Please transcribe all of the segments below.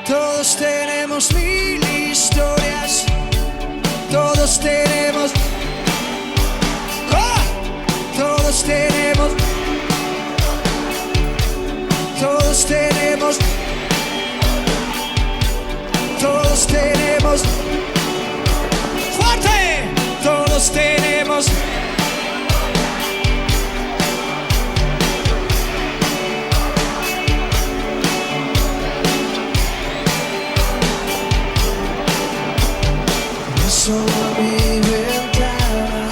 Todos tenemos mil historias, todos tenemos, todos tenemos, todos tenemos, todos tenemos, fuerte, todos tenemos. Solo mi ventana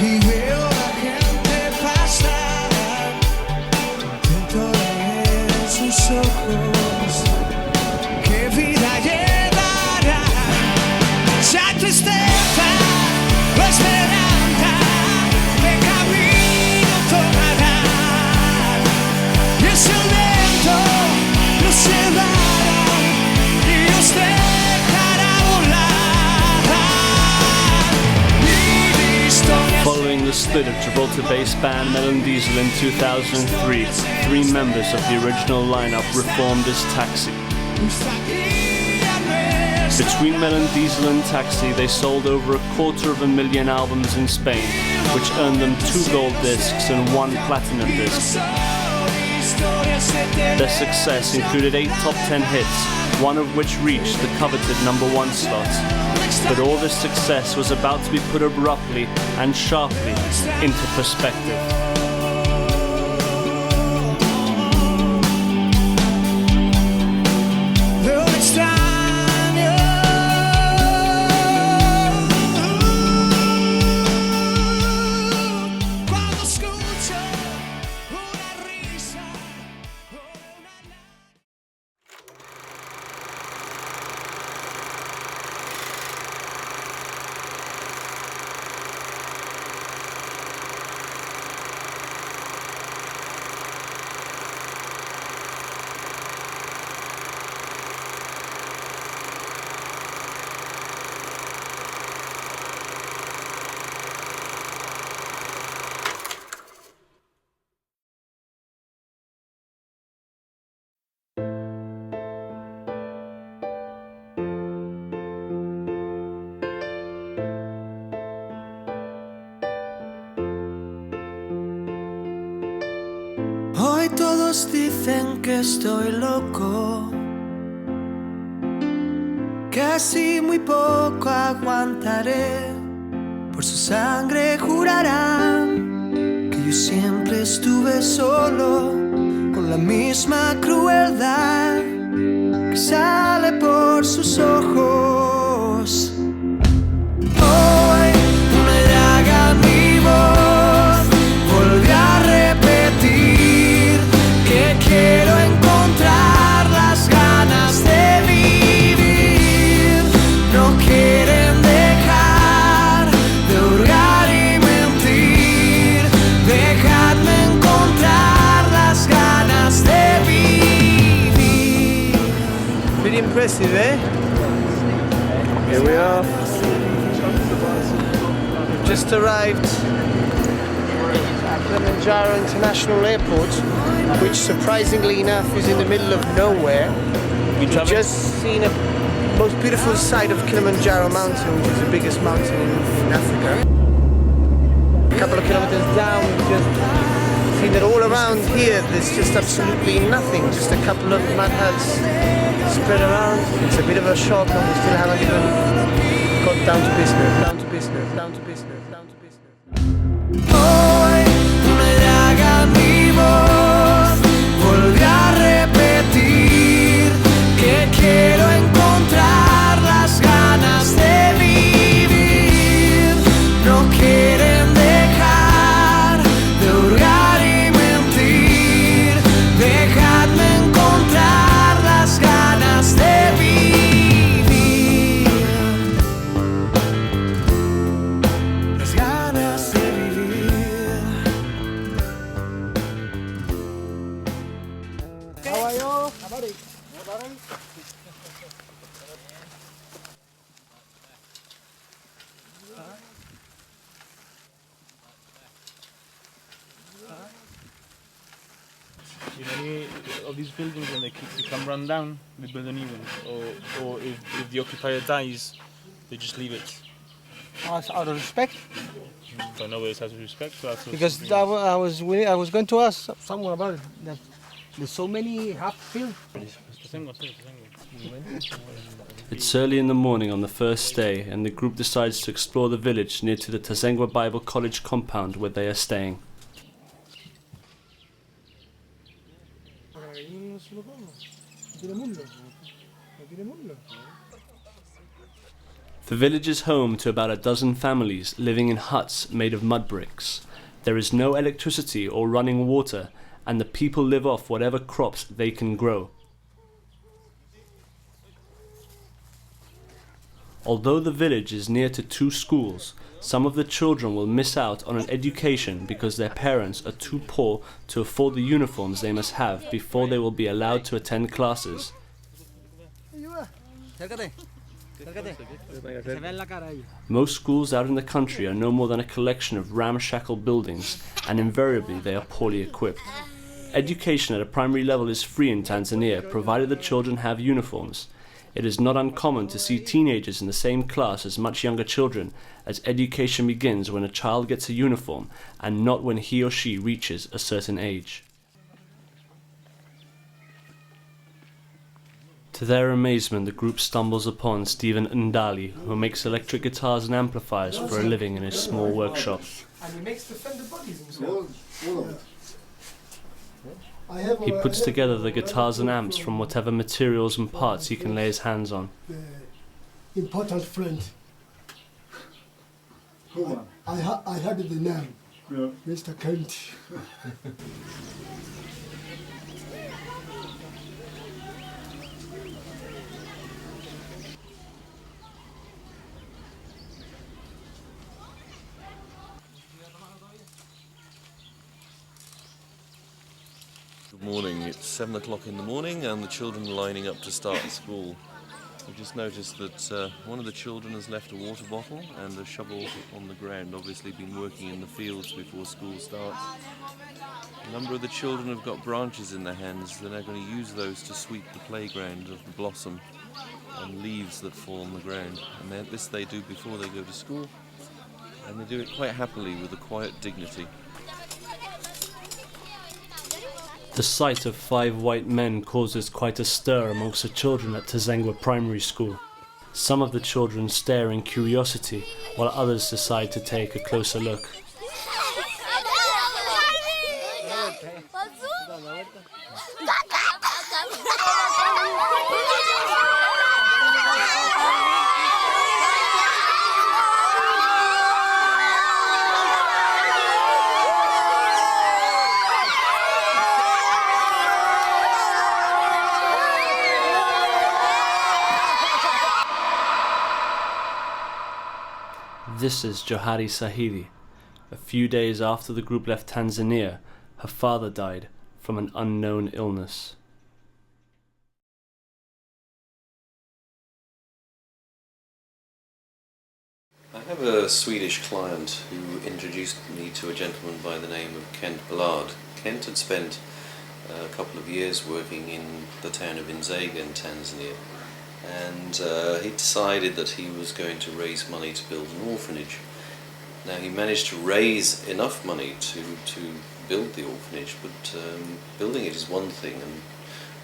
y veo la gente pasar. Intento leer en sus ojos qué vida llevará. Ya tristeza o esperanza de camino tomarán. Y ese viento los llevará y usted Following the split of Gibraltar-based band Melon Diesel in 2003, 3 members of the original lineup reformed as Taxi. Between Melon Diesel and Taxi, they sold over 250,000 albums in Spain, which earned them 2 gold discs and 1 platinum disc. Their success included 8 top 10 hits, 1 of which reached the coveted #1 slot. But all this success was about to be put abruptly and sharply into perspective. Hoy todos dicen que estoy loco, que así muy poco aguantaré. Por su sangre jurarán que yo siempre estuve solo, con la misma crueldad que sale por sus ojos. Hoy una llaga en mi voz volví a repetir que quiero encontrar las ganas de vivir. No quieren dejar de hurgar y mentir. Dejadme encontrar las ganas de vivir. Pretty impressive, eh? Here we are. Just arrived at Kilimanjaro International Airport, which surprisingly enough is in the middle of nowhere. We've just seen a most beautiful sight of Kilimanjaro mountain, which is the biggest mountain in Africa. A couple of kilometers down, we've just seen that all around here there's just absolutely nothing, just a couple of mud huts spread around. It's a bit of a shock, and we still haven't even got down to business, down to business, down to business, down to business. Hoy una llaga en mi voz volví a repetir que quiero encontrar las ganas de vivir. No quieren dejar de hurgar y mentir. Dejadme In any of these buildings, when they become run down, they build a new one. Or if the occupier dies, they just leave it. Out of respect. So nobody has respect. So that's Because I was going to ask someone about it. That there's so many half-filled. It's early in the morning on the first day, and the group decides to explore the village near to the Tazengwa Bible College compound where they are staying. The village is home to about a dozen families living in huts made of mud bricks. There is no electricity or running water, and the people live off whatever crops they can grow. Although the village is near to 2 schools, some of the children will miss out on an education because their parents are too poor to afford the uniforms they must have before they will be allowed to attend classes. Most schools out in the country are no more than a collection of ramshackle buildings, and invariably they are poorly equipped. Education at a primary level is free in Tanzania, provided the children have uniforms. It is not uncommon to see teenagers in the same class as much younger children, as education begins when a child gets a uniform and not when he or she reaches a certain age. To their amazement, the group stumbles upon Stephen Ndali, who makes electric guitars and amplifiers for a living in his small workshop. And he makes the fender bodies himself. He puts together the guitars and amps from whatever materials and parts he can lay his hands on. Important friend. I heard the name, Mr. Kent. Good morning, it's 7 o'clock in the morning and the children are lining up to start school. I've just noticed that one of the children has left a water bottle and a shovel on the ground, obviously been working in the fields before school starts. A number of the children have got branches in their hands. They're now going to use those to sweep the playground of the blossom and leaves that fall on the ground. And this they do before they go to school, and they do it quite happily with a quiet dignity. The sight of 5 white men causes quite a stir amongst the children at Tazengwa Primary School. Some of the children stare in curiosity, while others decide to take a closer look. This is Johari Sahili. A few days after the group left Tanzania, her father died from an unknown illness. I have a Swedish client who introduced me to a gentleman by the name of Kent Ballard. Kent had spent a couple of years working in the town of Nzega in Tanzania, and he decided that he was going to raise money to build an orphanage. Now he managed to raise enough money to build the orphanage, but building it is one thing and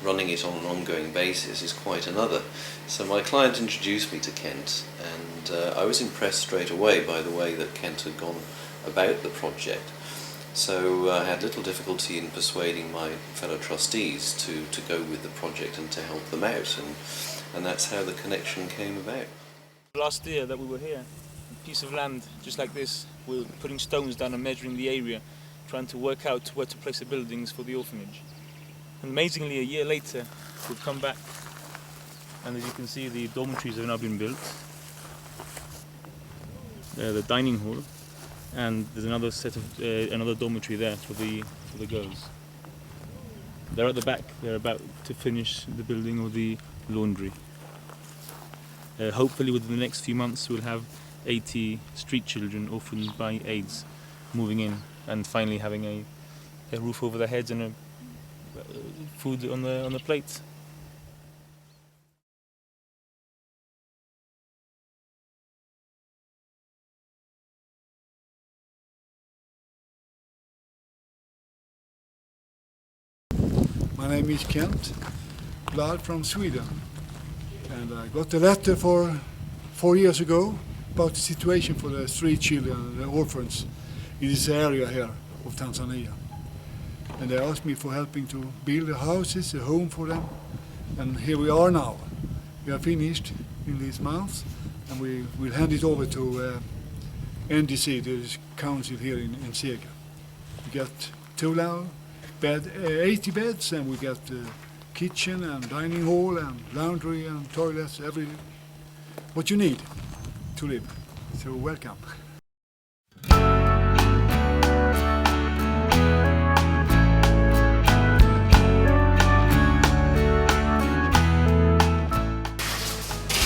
running it on an ongoing basis is quite another. So my client introduced me to Kent, and I was impressed straight away by the way that Kent had gone about the project. So I had little difficulty in persuading my fellow trustees to go with the project and to help them out, and that's how the connection came about. Last year that we were here, a piece of land just like this, we were putting stones down and measuring the area, trying to work out where to place the buildings for the orphanage. And amazingly, a year later, we've come back, and as you can see, the dormitories have now been built. The dining hall, and there's another set of another dormitory there for the girls. They're at the back. They're about to finish the building of the laundry. Hopefully within the next few months we'll have 80 street children orphaned by AIDS moving in and finally having a roof over their heads and food on the plates. My name is Kent Blad from Sweden, and I got a letter 4 years ago about the situation for the street children and the orphans in this area here of Tanzania. And they asked me for helping to build the houses, a home for them, and here we are now. We are finished in this month, and we will hand it over to NDC, the council here in Sega. We got 80 beds, and we got kitchen and dining hall and laundry and toilets, what you need to live. So welcome.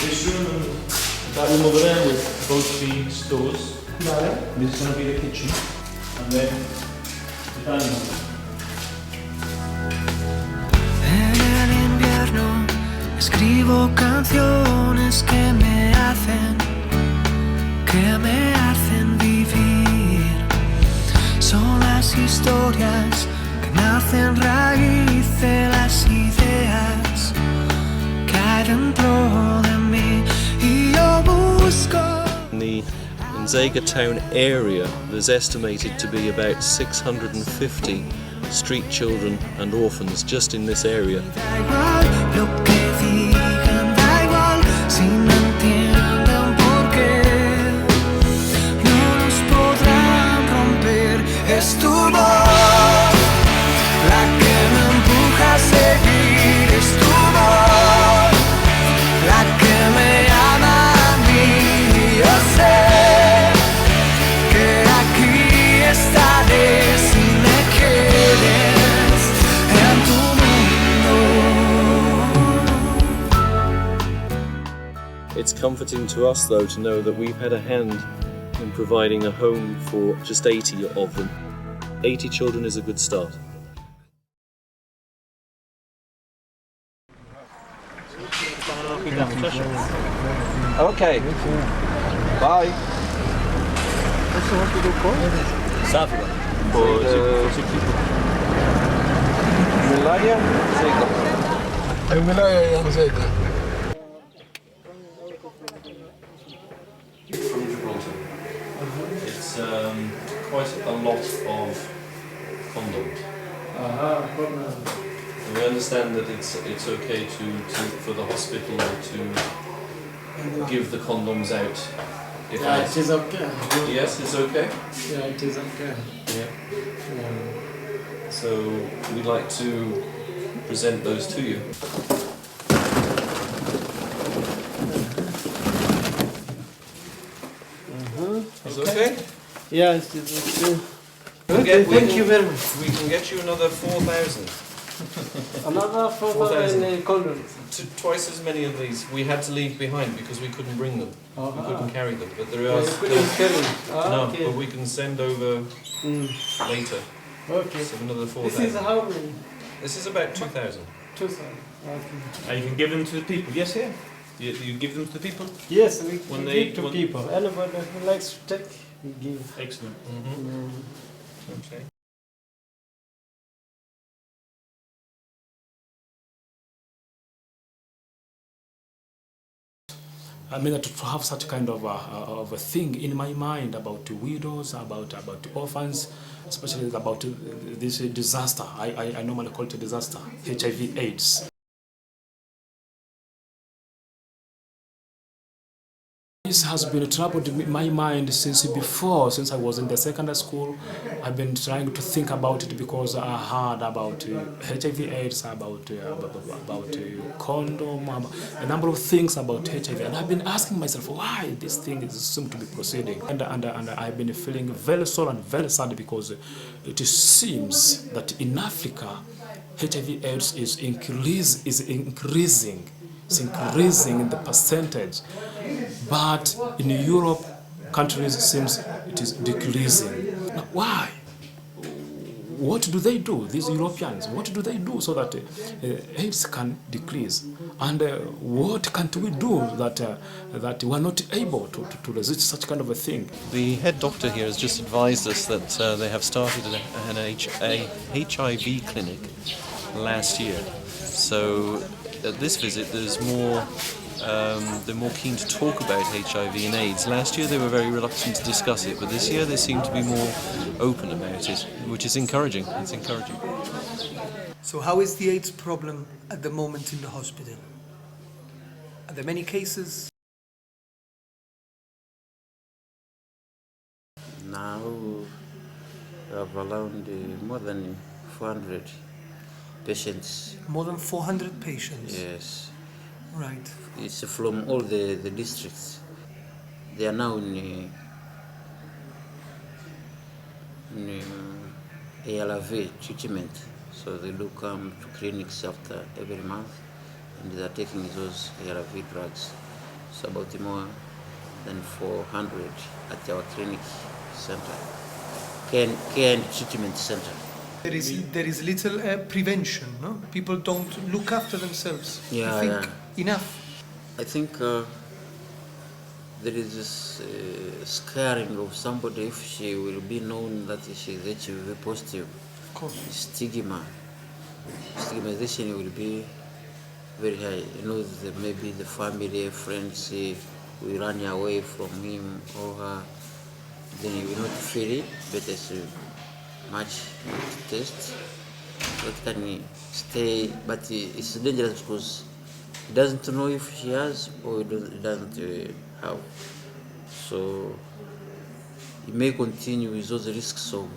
This room and that room over there with both the stores. This is going to be the kitchen and then the dining hall. En el invierno escribo canciones que me hacen vivir. Son las historias que nacen raíz de las ideas que hay dentro de mí y yo busco. In the Nzega town area, there's estimated to be about 650 street children and orphans just in this area. Da igual lo que digan, da igual si no entienden por qué. No nos podrán romper, es tu voz la que me empuja a seguir, es tu voz la que me llama a mí. Yo sé que aquí estaré si me quieres en tu mundo. It's comforting to us though to know that we've had a hand in providing a home for just 80 of them. 80 children is a good start. Okay. Bye. Safra. Wilaya Zega. From Gibraltar. It's quite a lot of condoms. We understand that it's okay for the hospital to give the condoms out. If Yeah, it is okay. Yes, it's okay. Yeah, it is okay. Yeah. So we'd like to present those to you. It's okay? Yeah, it is okay. Thank you very much. We can get you another 4,000. Another 4,000 condoms. Twice as many of these we had to leave behind because we couldn't bring them. We couldn't carry them. But there are no, okay. but we can send over later. Okay. So another This 4,000. is how many? This is about 2,000. 2,000. Okay. And you can give them to the people. Yes, here. You give them to the people. Yes, we When give they- to when- people. Anybody who likes to take, we give. Excellent. Okay. I mean, to have such kind of a thing in my mind about widows, about orphans, especially about this disaster. I normally call it a disaster, HIV/AIDS. This has been troubled my mind since before, since I was in the secondary school. I've been trying to think about it because I heard about HIV/AIDS, about condom, a number of things about HIV, and I've been asking myself why this thing seems to be proceeding. And I've been feeling very sorry and very sad because it seems that in Africa, HIV/AIDS is increasing. It's increasing in the percentage, but in Europe countries it seems it is decreasing. Now, why? What do they do, these Europeans? What do they do so that AIDS can decrease? And what can't we do that we are not able to resist such kind of a thing? The head doctor here has just advised us that they have started a HIV clinic last year. So at this visit, they're more keen to talk about HIV and AIDS. Last year they were very reluctant to discuss it, but this year they seem to be more open about it, which is encouraging. It's encouraging. So how is the AIDS problem at the moment in the hospital? Are there many cases? Now we have around more than 400 patients. More than 400 patients? Yes. Right. It's from all the districts. They are now in ARV treatment. So they do come to clinics after every month and they are taking those ARV drugs. It's about more than 400 at our clinic center, care and treatment center. There is little prevention, no? People don't look after themselves. Yeah, I think enough. I think there is this scaring of somebody if she will be known that she is HIV positive. Of course. Stigmatization will be very high. You know, maybe the family, friends will run away from him or her. Then you will not feel it, but it's much test that can stay, but it's dangerous because he doesn't know if she has or he doesn't have. So he may continue with those risks of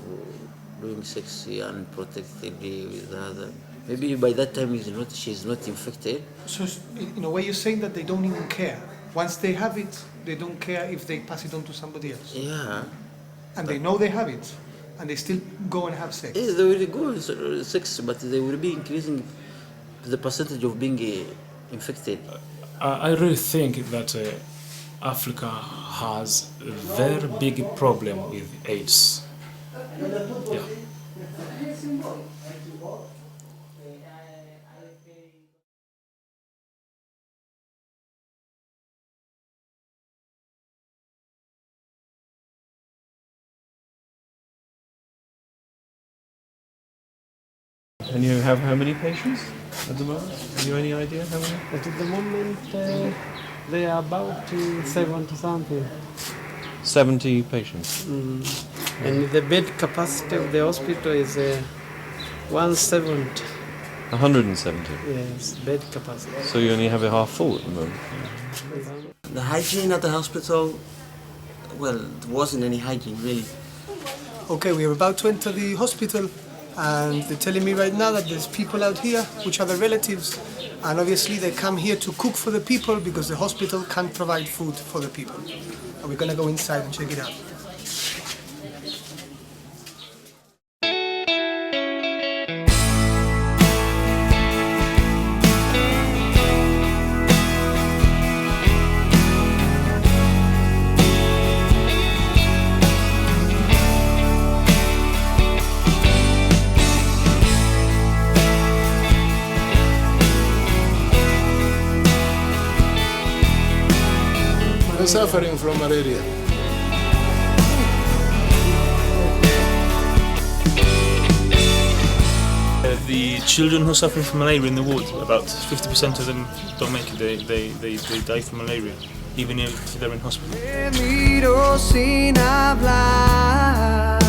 doing sex unprotectedly with the other. Maybe by that time she's not infected. So in a way you're saying that they don't even care. Once they have it, they don't care if they pass it on to somebody else. Yeah. And they know they have it, and they still go and have sex. Yes, they will go and sex, but they will be increasing the percentage of being infected. I really think that Africa has a very big problem with AIDS. Yeah. And you have how many patients at the moment? Have you any idea how many? At the moment, they are about 70 something. 70 patients. And the bed capacity of the hospital is 170. 170. Yes, bed capacity. So you only have it half full at the moment. The hygiene at the hospital, well, there wasn't any hygiene really. Okay, we are about to enter the hospital, and they're telling me right now that there's people out here, which are the relatives, and obviously they come here to cook for the people because the hospital can't provide food for the people. And we're gonna go inside and check it out. I'm suffering from malaria. The children who are suffering from malaria in the ward, about 50% of them don't make it. They die from malaria, even if they're in hospital. Te miro sin hablar,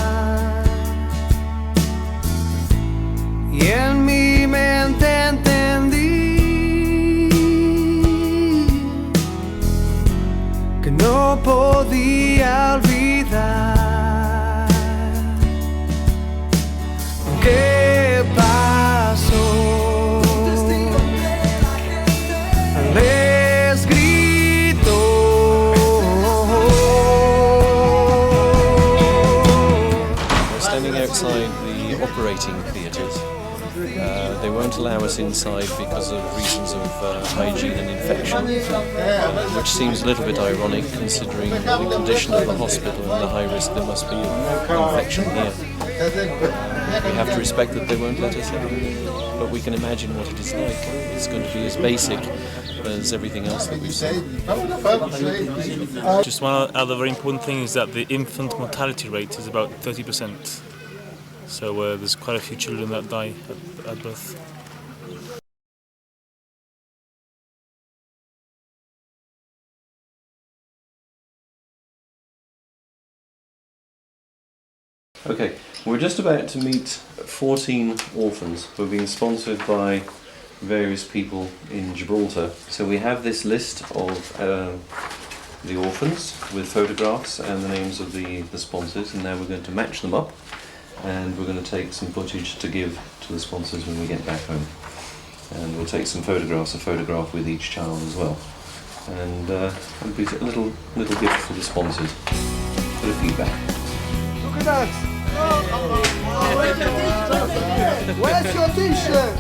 y en mi mente entendí que no They won't allow us inside because of reasons of hygiene and infection, which seems a little bit ironic considering the condition of the hospital and the high risk there must be of infection here. We have to respect that they won't let us in, but we can imagine what it is like. It's going to be as basic as everything else that we've seen. Just one other very important thing is that the infant mortality rate is about 30%. So there's quite a few children that die at birth. Okay, we're just about to meet 14 orphans who are being sponsored by various people in Gibraltar. So we have this list of the orphans with photographs and the names of the sponsors, and now we're going to match them up and we're going to take some footage to give to the sponsors when we get back home. And we'll take some photographs, a photograph with each child as well. And it'll be a little gift for the sponsors. Bit of feedback. Look at that! Where's your t-shirt?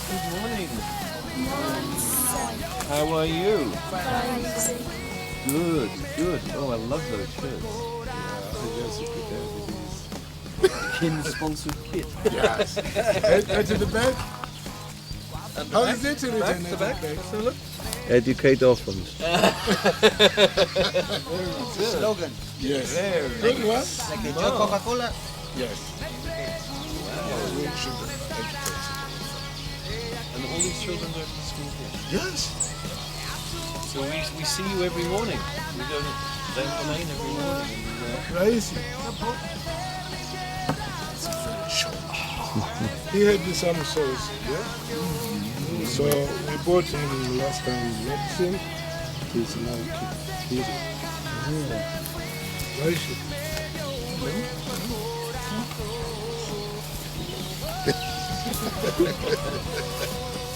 Good morning. How are you? Good, good. Oh, I love those shirts. Kin-sponsored kit. Yes. And to the back. How is it written Back to back? Let's have a look. Educate orphans. Slogan. Yes. Very Good one. Like a Coca-Cola. Yes. We should educate. And all these children go to school here? Yes. So we see you every morning. We go down the lane every morning. Crazy. He had some sauce, yeah? So we bought him last time we met him. He's now kid. Where is he?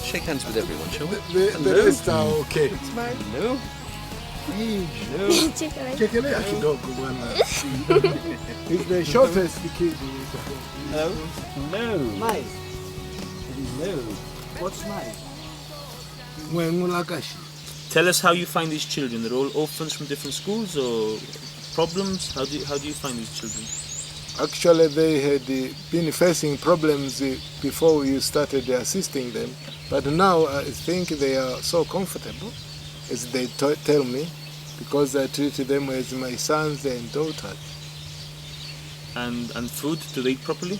Shake hands with everyone, shall we? The rest are okay. No. No. Check it out, kidogo bwana. He's the shortest kid. No. No. Nice. No. What's nice? When Mulakashi. Tell us how you find these children. They're all orphans from different schools or problems? How do you find these children? Actually, they had been facing problems before we started assisting them, but now I think they are so comfortable, as they tell me, because I treat them as my sons and daughters. And food, do they eat properly?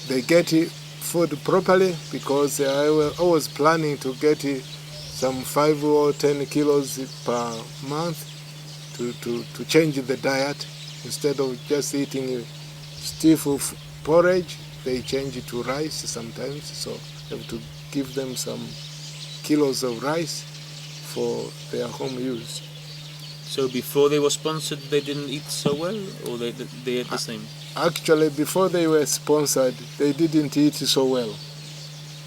They get food properly because I was planning to get some 5 or 10 kilos per month to change the diet. Instead of just eating stiff porridge, they change it to rice sometimes. So I have to give them some kilos of rice for their home use. So before they were sponsored, they didn't eat so well, or they ate the same? Actually, before they were sponsored, they didn't eat so well.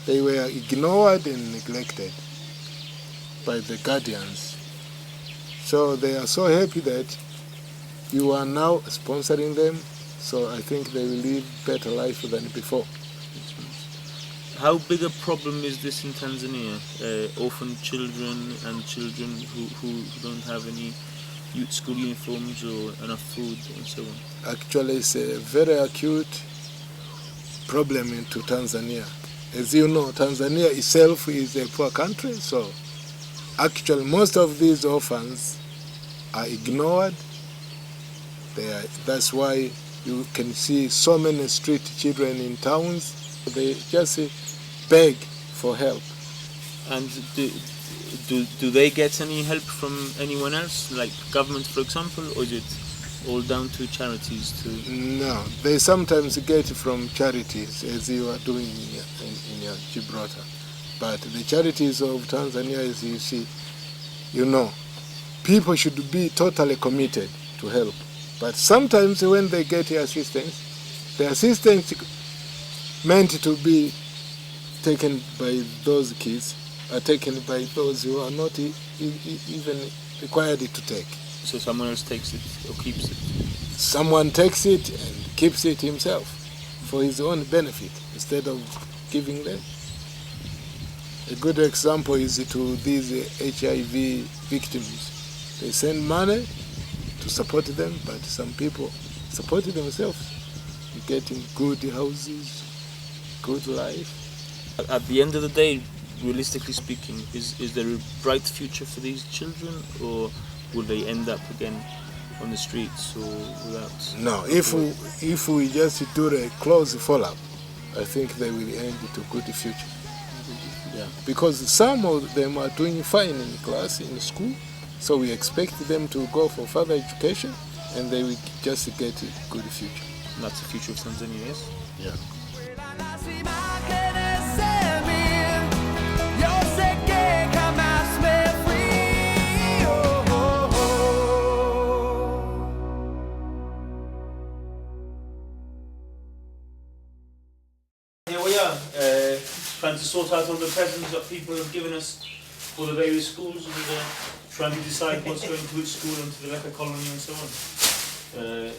They were ignored and neglected by the guardians. So they are so happy that you are now sponsoring them, so I think they will live better life than before. How big a problem is this in Tanzania? Orphan children and children who don't have any youth school uniforms or enough food and so on? Actually, it's a very acute problem into Tanzania. As you know, Tanzania itself is a poor country, so actually most of these orphans are ignored. That's why you can see so many street children in towns. They just beg for help. And do they get any help from anyone else, like government, for example, or is it all down to charities? No, they sometimes get from charities, as you are doing in your Gibraltar. But the charities of Tanzania, as you see, you know, people should be totally committed to help. But sometimes when they get assistance, the assistance meant to be taken by those kids are taken by those who are not even required to take. So someone else takes it or keeps it? Someone takes it and keeps it himself for his own benefit instead of giving them. A good example is to these HIV victims. They send money to support them, but some people support themselves, getting good houses, good life. At the end of the day, realistically speaking, is there a bright future for these children, or will they end up again on the streets or without? No, if we just do a close follow-up, I think they will end to good future. Yeah. Because some of them are doing fine in class, in school, so we expect them to go for further education and they will just get a good future. And that's the future of Tanzania, yes? Yeah. Here we are, trying to sort out all the presents that people have given us for the various schools and trying to decide what's going to which school and to the Leper colony and so on.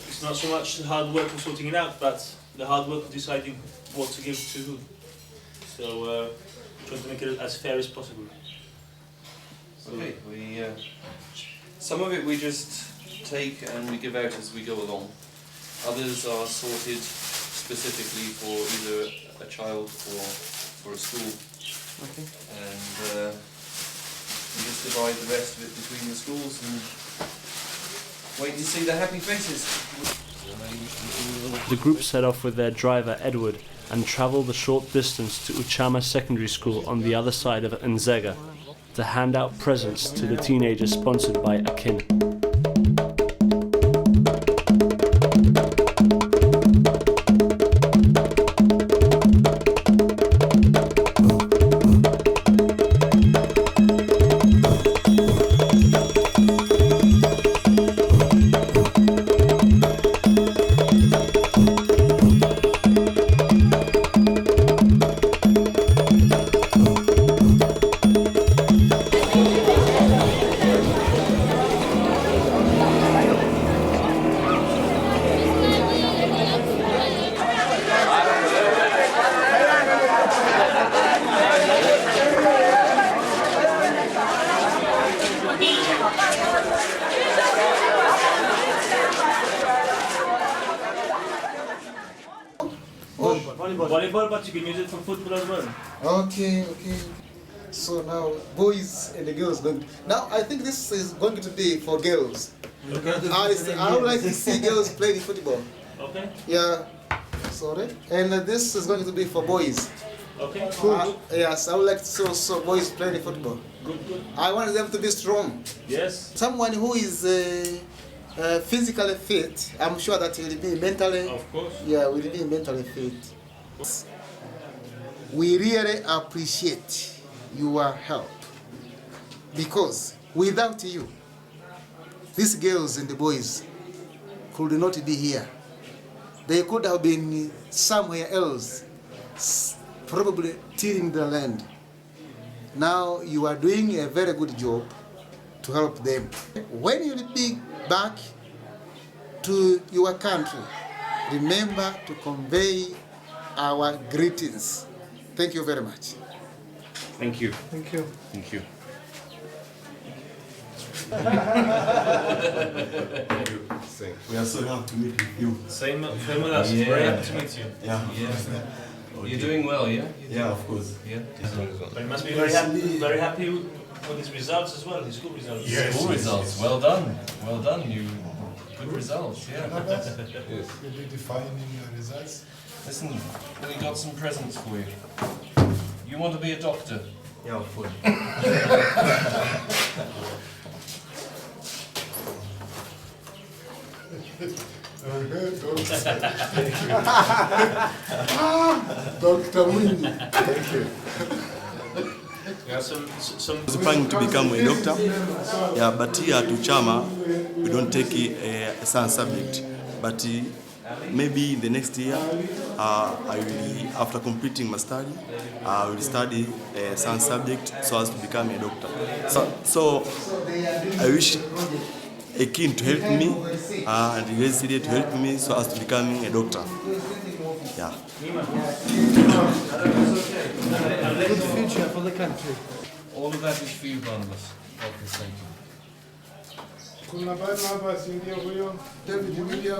It's not so much the hard work of sorting it out, but the hard work of deciding what to give to who. So, trying to make it as fair as possible. Okay, some of it we just take and we give out as we go along. Others are sorted specifically for either a child or for a school. Okay. And we just divide the rest of it between the schools and wait to see the happy faces. The group set off with their driver Edward and travelled the short distance to Uchama Secondary School on the other side of Nzega to hand out presents to the teenagers sponsored by Akin. Volleyball, but you can use it for football as well. Okay. So now, boys and the girls. Now, I think this is going to be for girls. Okay. I would like to see girls playing football. Okay. Yeah. Sorry. And this is going to be for boys. Okay. Cool. Yes, I would like to see boys playing football. Good. I want them to be strong. Yes. Someone who is physically fit, I'm sure that he will be mentally. Of course. Yeah, will be mentally fit. We really appreciate your help, because without you, these girls and the boys could not be here. They could have been somewhere else, probably tilling the land. Now you are doing a very good job to help them. When you will be back to your country, remember to convey our greetings. Thank you very much. Thank you. Thank you. Thank you. We are so happy to meet with you. Same with us. Yeah. Very happy to meet you. Yeah. Okay. You're doing well, yeah? Yeah, of course. Yeah. But you must be very happy with his results as well, his school results. Yes. School results. Well done. Well done. You good results. Yeah. Yes. You'll be defining your results. Listen, we got some presents for you. You want to be a doctor? Yeah, of course. Dr. Mwinyi. Thank you. Yeah, some I was planning to become a doctor, yeah, but here at Uchama, we don't take a science subject. But maybe in the next year, I will, after completing my study, I will study a science subject so as to become a doctor. So I wish keen to help me and he decided to help me so as to becoming a doctor. Yeah. Good future for the country. All of that is for you, Barnabas. Okay, thank you.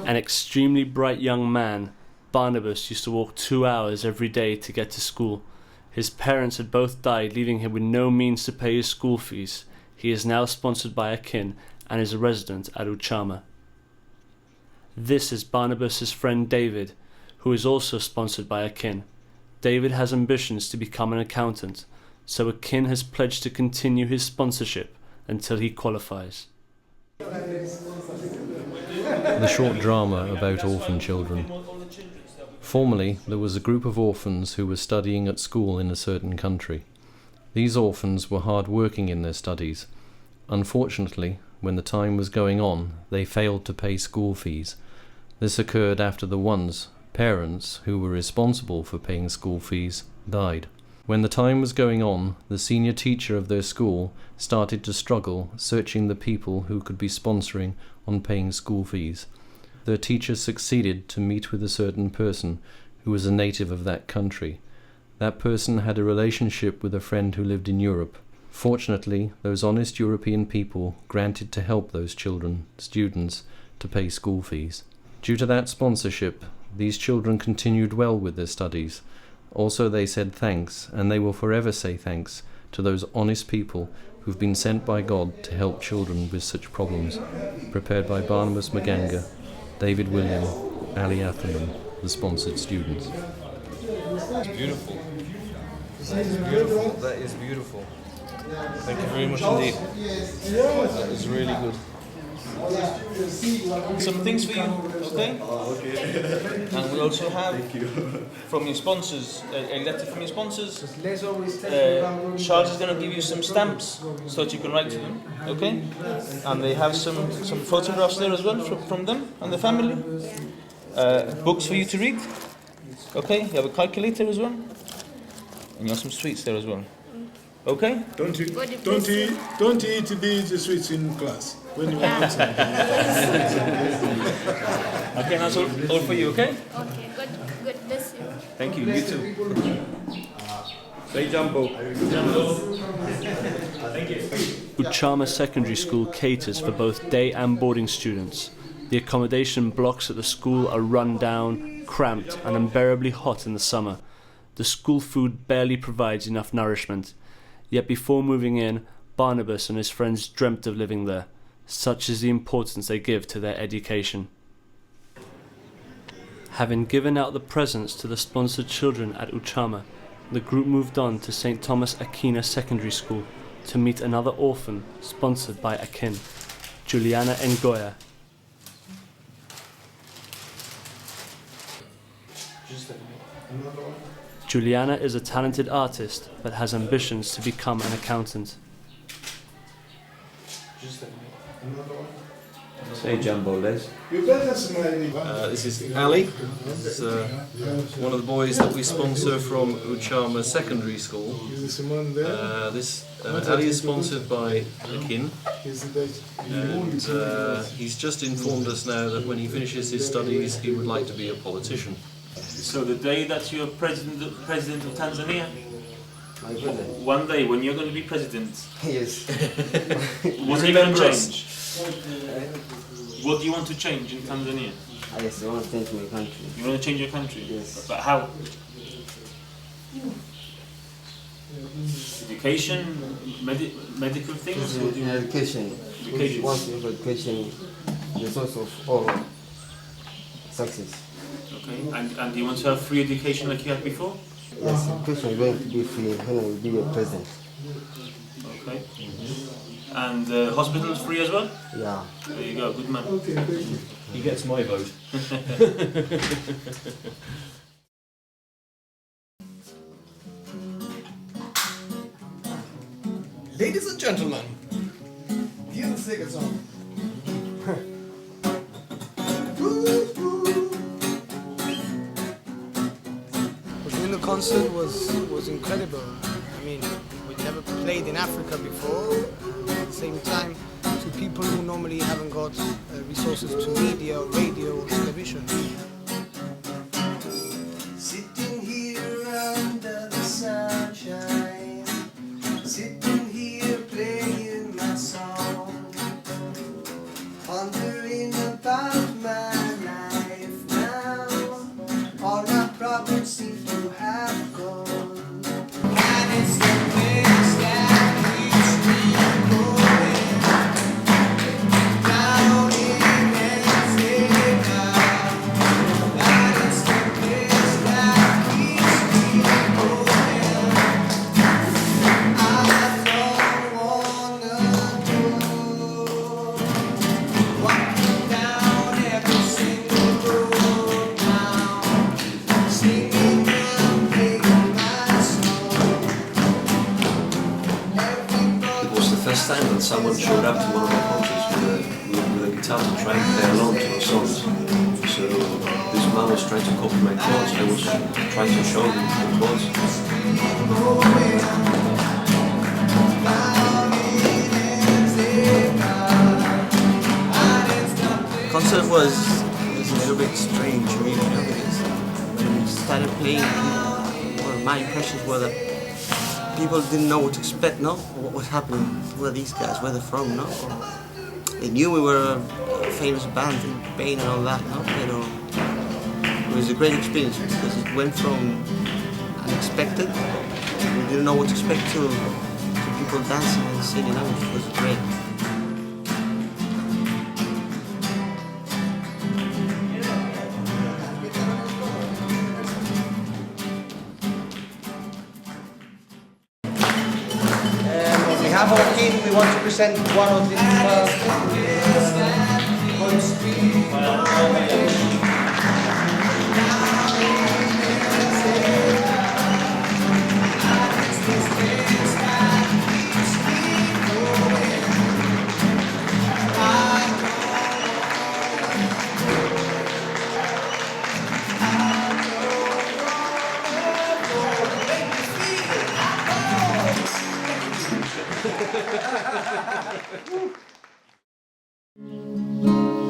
An extremely bright young man, Barnabas used to walk 2 hours every day to get to school. His parents had both died, leaving him with no means to pay his school fees. He is now sponsored by a kin and is a resident at Uchama. This is Barnabas's friend David, who is also sponsored by a kin. David has ambitions to become an accountant, so a kin has pledged to continue his sponsorship until he qualifies. The short drama about orphan children. Formerly, there was a group of orphans who were studying at school in a certain country. These orphans were hard working in their studies. Unfortunately, when the time was going on, they failed to pay school fees. This occurred after the ones, parents, who were responsible for paying school fees, died. When the time was going on, the senior teacher of their school started to struggle searching the people who could be sponsoring on paying school fees. Their teacher succeeded to meet with a certain person who was a native of that country. That person had a relationship with a friend who lived in Europe. Fortunately, those honest European people granted to help those children, students, to pay school fees. Due to that sponsorship, these children continued well with their studies. Also, they said thanks, and they will forever say thanks to those honest people who've been sent by God to help children with such problems. Prepared by Barnabas Maganga, David William, Ali Atherman, the sponsored students. It's beautiful. That is beautiful. That is beautiful. Thank you very much indeed. That is really good. Some things for you, okay? And we also have from your sponsors, a letter from your sponsors. Charles is going to give you some stamps so that you can write to them, okay? And they have some photographs there as well from them and the family. Books for you to read, okay? You have a calculator as well. And you have some sweets there as well. Okay? Don't eat the sweets in class when you want to. Okay, that's all for you, okay? Okay, good, bless you. Thank you, you too. Say Jumbo. Thank you. Uchama Secondary School caters for both day and boarding students. The accommodation blocks at the school are run down, cramped and unbearably hot in the summer. The school food barely provides enough nourishment. Yet before moving in, Barnabas and his friends dreamt of living there. Such is the importance they give to their education. Having given out the presents to the sponsored children at Uchama, the group moved on to St. Thomas Aquina Secondary School to meet another orphan sponsored by Akin, Juliana Ngoya. Juliana is a talented artist but has ambitions to become an accountant. Say Jumbo, Les. This is Ali. This is one of the boys that we sponsor from Uchama Secondary School. Ali is sponsored by Akin, and he's just informed us now that when he finishes his studies he would like to be a politician. So the day that you're president of Tanzania, one day when you're going to be president, yes. What are you going to change? What do you want to change in Tanzania? Yes, I want to change my country. You want to change your country? Yes. But how? Education, medical things? What do you Education. Education. Once you have education, the source of all success. Okay. And do you want to have free education like you had before? Yes, education is going to be free when I will be a president. Okay. And hospitals free as well? Yeah. There you go, good man. He gets my vote. Ladies and gentlemen, here's the second song. The concert was incredible. I mean, we never played in Africa before. At the same time, it to people who normally haven't got resources to media, radio, or television. Sitting here under the sunshine, sitting here playing my song, pondering about my life now. All my problems seem to have gone, and it's the place that keeps me going down in Mexico. And it's the place that keeps me going. I don't wanna go walking down every single road now, singing and playing my song. It was the first time that someone showed up to one of my concerts with a guitar to try and play along to our songs. So this man was trying to copy my chords. I was trying to show him the chords. The concert was a little bit strange, really, you know, because when we started playing, well, my impressions were that people didn't know what to expect, no? What was happening, who are these guys, where they're from, no? They knew we were a famous band in Spain and all that, no? But it was a great experience because it went from unexpected, we didn't know what to expect, to people dancing and singing, which was great. On behalf of our team, we want to present one of the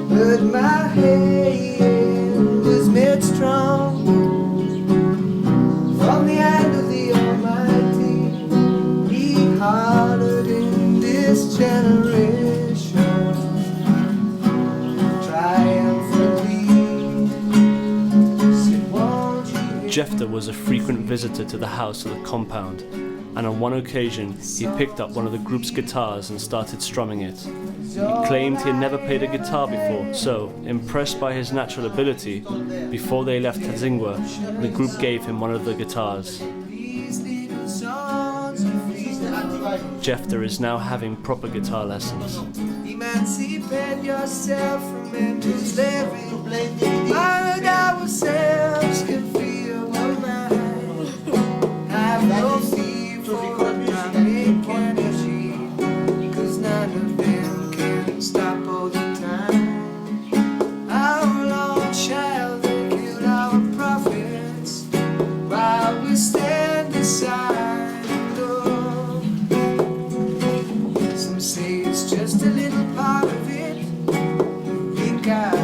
But my hand was made strong from the hand of the Almighty. He hollered in this generation triumphantly. Said, won't you? Jefter was a frequent visitor to the house of the compound, and on one occasion he picked up one of the group's guitars and started strumming it. He claimed he had never played a guitar before, so, impressed by his natural ability, before they left Tazingwa, the group gave him one of the guitars. Jefter is now having proper guitar lessons. Emancipate yourself from mental slavery. Find ourselves can feel the mind. Have no fear for atomic energy, 'cause none of them can stop all the time. How long shall they kill our prophets while we stand aside and look? Some say it's just a little part of it. We got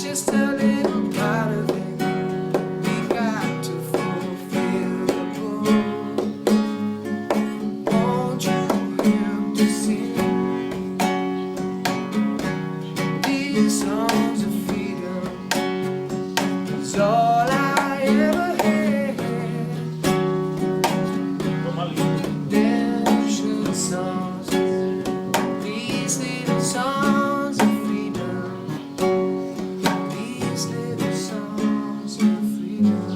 just a little part of it. We got to fulfill the book. Won't you help to sing these songs of freedom? It's all I ever had. Redemption songs, these little songs of freedom. These little songs of freedom.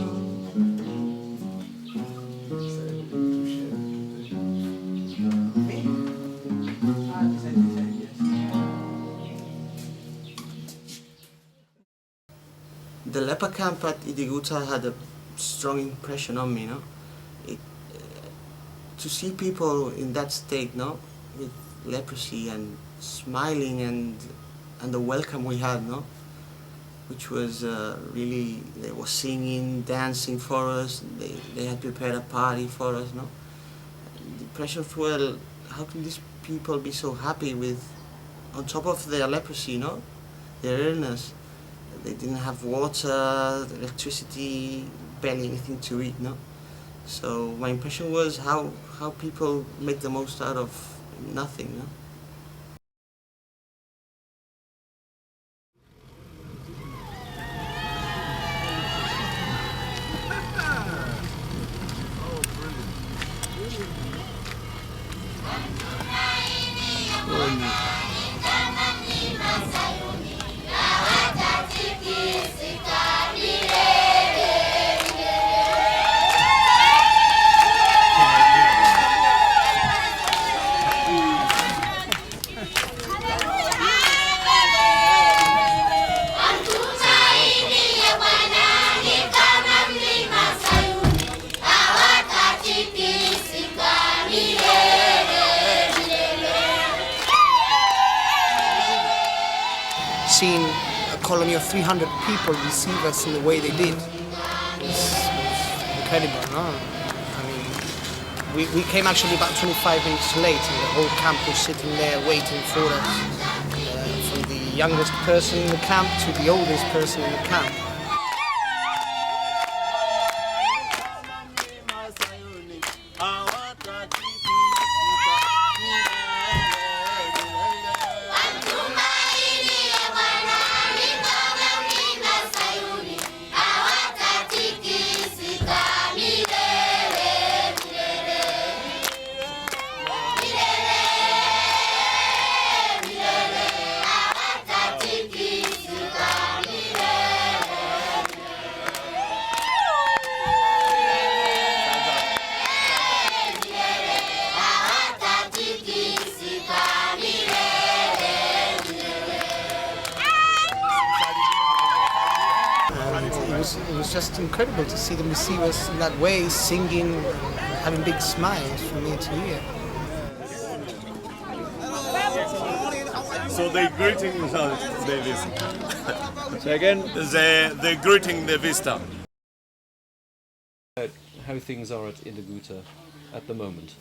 The leper camp at Gibraltar had a strong impression on me, no? To see people in that state, no, with leprosy and smiling and the welcome we had, no, which was really, they were singing, dancing for us. They had prepared a party for us, no. The impression of, well, how can these people be so happy with, on top of their leprosy, no, their illness? They didn't have water, electricity, barely anything to eat, no? So my impression was how people make the most out of nothing, no? Seeing a colony of 300 people receive us in the way they did was incredible, no? I mean, we came actually about 25 minutes late, and the whole camp was sitting there waiting for us. From the youngest person in the camp to the oldest person in the camp. It was just incredible to see them receive us in that way, singing and having big smiles from ear to ear. So they greeting the visitor. So again, they greeting the visitor. How things are at Gibraltar at the moment?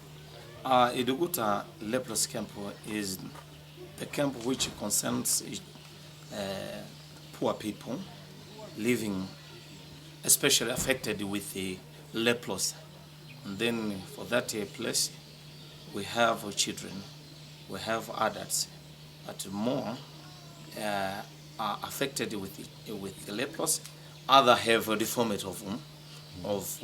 Gibraltar leprosy camp is the camp which concerns poor people living, especially affected with the leprosy. And then for that place, we have children, we have adults, but more are affected with the leprosy. Others have a deformity of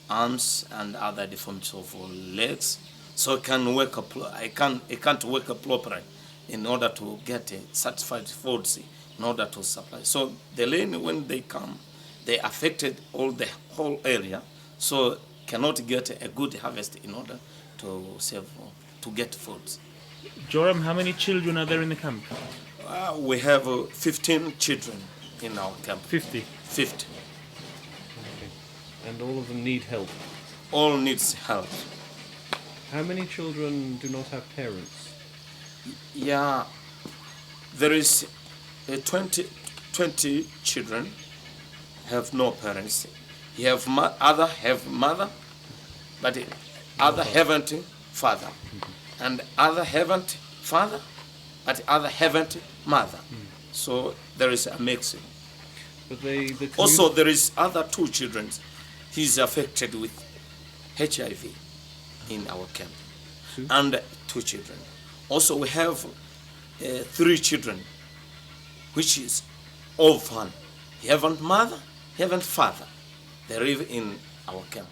arms and other deformities of legs, so it can't work properly in order to get satisfied foods in order to supply. So the lane, when they come, they affected the whole area, so cannot get a good harvest in order to get food. Joram, how many children are there in the camp? We have 15 children in our camp. 50? 50. Okay. And all of them need help? All needs help. How many children do not have parents? Yeah, there is 20 children have no parents. You have other have mother, but other haven't father, and other haven't father, but other haven't mother. So there is a mixing. But the Also, there is other 2 children. He's affected with HIV in our camp, and 2 children. Also, we have 3 children, which is orphan. He haven't mother, he haven't father. They live in our camp.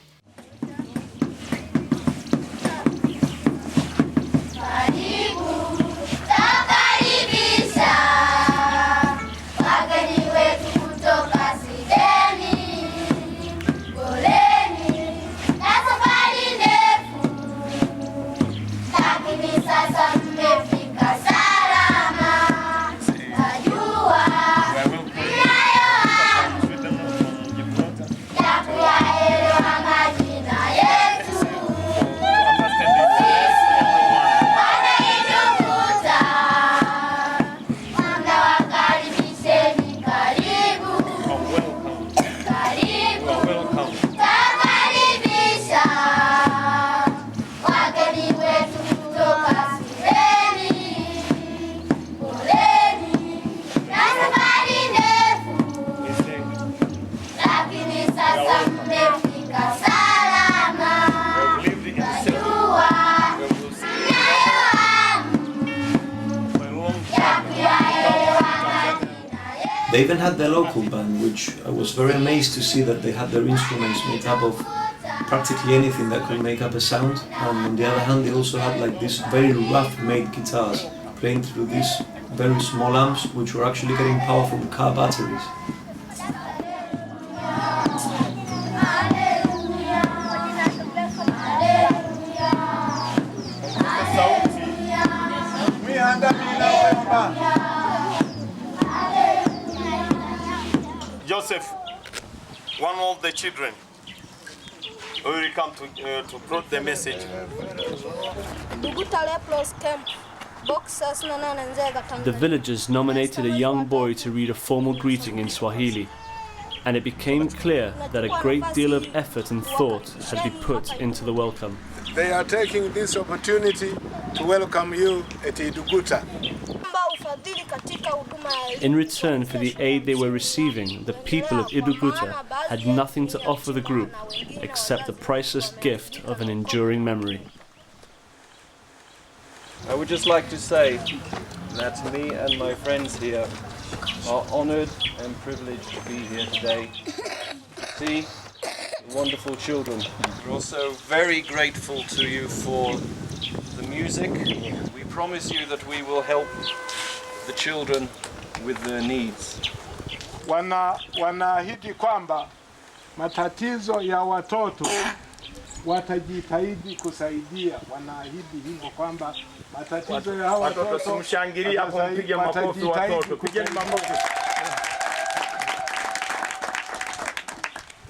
They even had their local band, which I was very amazed to see that they had their instruments made up of practically anything that could make up a sound. And on the other hand, they also had like these very rough-made guitars playing through these very small amps, which were actually getting power from car batteries. Joseph, one of the children, will come to bring the message. The villagers nominated a young boy to read a formal greeting in Swahili, and it became clear that a great deal of effort and thought had been put into the welcome. They are taking this opportunity to welcome you at Iduguta. In return for the aid they were receiving, the people of Iduguta had nothing to offer the group except the priceless gift of an enduring memory. I would just like to say that me and my friends here are honoured and privileged to be here today. See, wonderful children. We're also very grateful to you for the music. We promise you that we will help the children with their needs. Wanaahidi kwamba matatizo ya watoto watajitahidi kusaidia. Wanaahidi hivyo kwamba matatizo ya watoto simshangilie hapo, mpige makofi watoto. Pigeni makofi.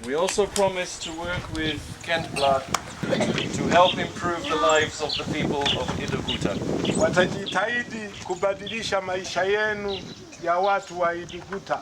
We also promise to work with Kent Blood to help improve the lives of the people of Iduguta. Watajitahidi kubadilisha maisha yenu ya watu wa Iduguta.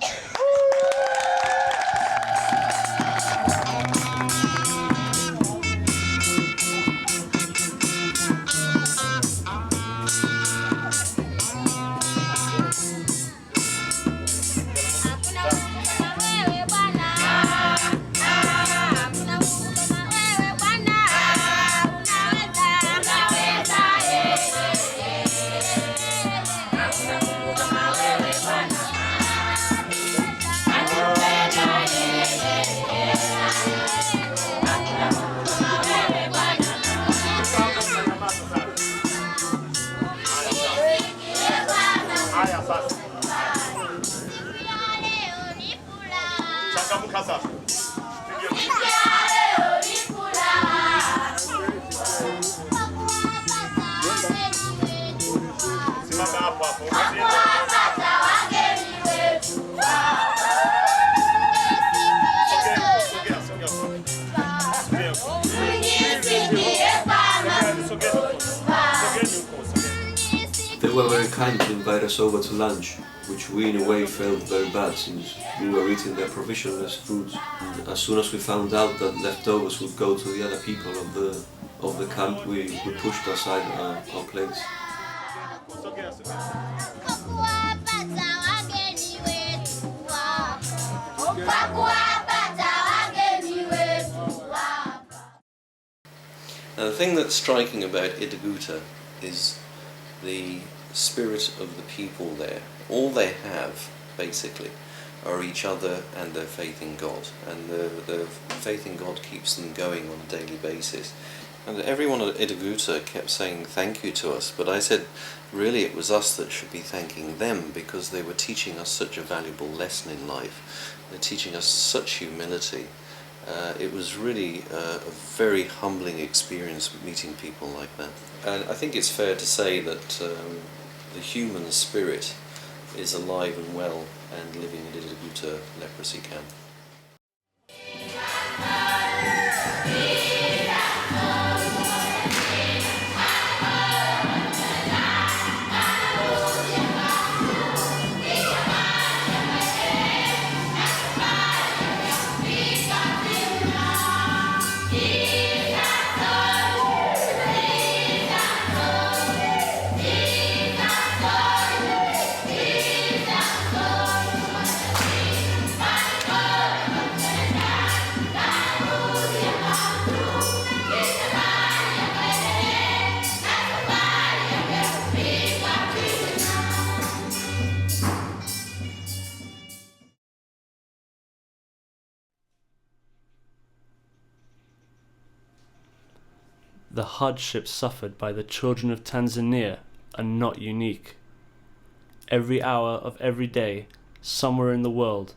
They were very kind to invite us over to lunch, which we in a way felt very bad since we were eating their provisionless foods. And as soon as we found out that leftovers would go to the other people of the camp, we pushed aside our plates. Now, the thing that's striking about Gibraltar is the spirit of the people there. All they have, basically, are each other and their faith in God. And the faith in God keeps them going on a daily basis. And everyone at Gibraltar kept saying thank you to us, but I said really it was us that should be thanking them, because they were teaching us such a valuable lesson in life. They're teaching us such humility. It was really a very humbling experience meeting people like that. And I think it's fair to say that the human spirit is alive and well and living in a Gibraltar leprosy camp. The hardships suffered by the children of Tanzania are not unique. Every hour of every day, somewhere in the world,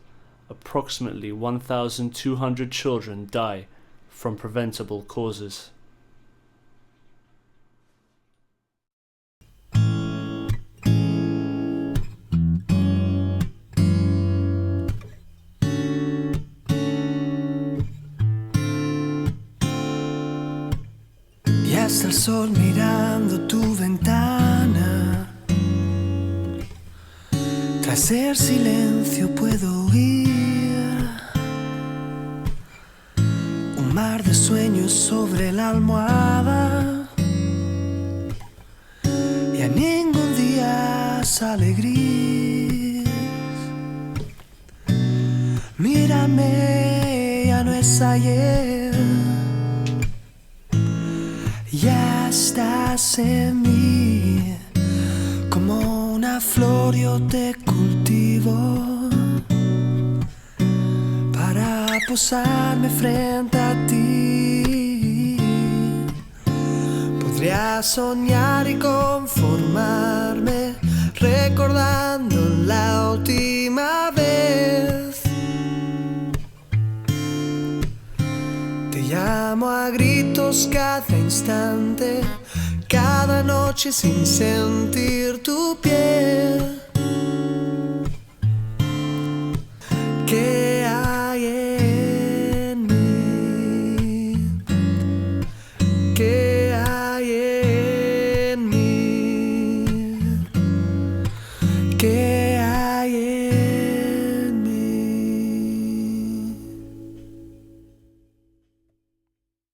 approximately 1,200 children die from preventable causes. Ya está el sol mirando tu ventana. Tras el silencio puedo oír un mar de sueños sobre la almohada. Ya ningún día sale gris. Mírame, ya no es ayer. Ya estás en mí, como una flor yo te cultivo, para posarme frente a ti. Podría soñar y conformarme, recordando la última vez. Te llamo a gritos cada instante, cada noche sin sentir tu piel.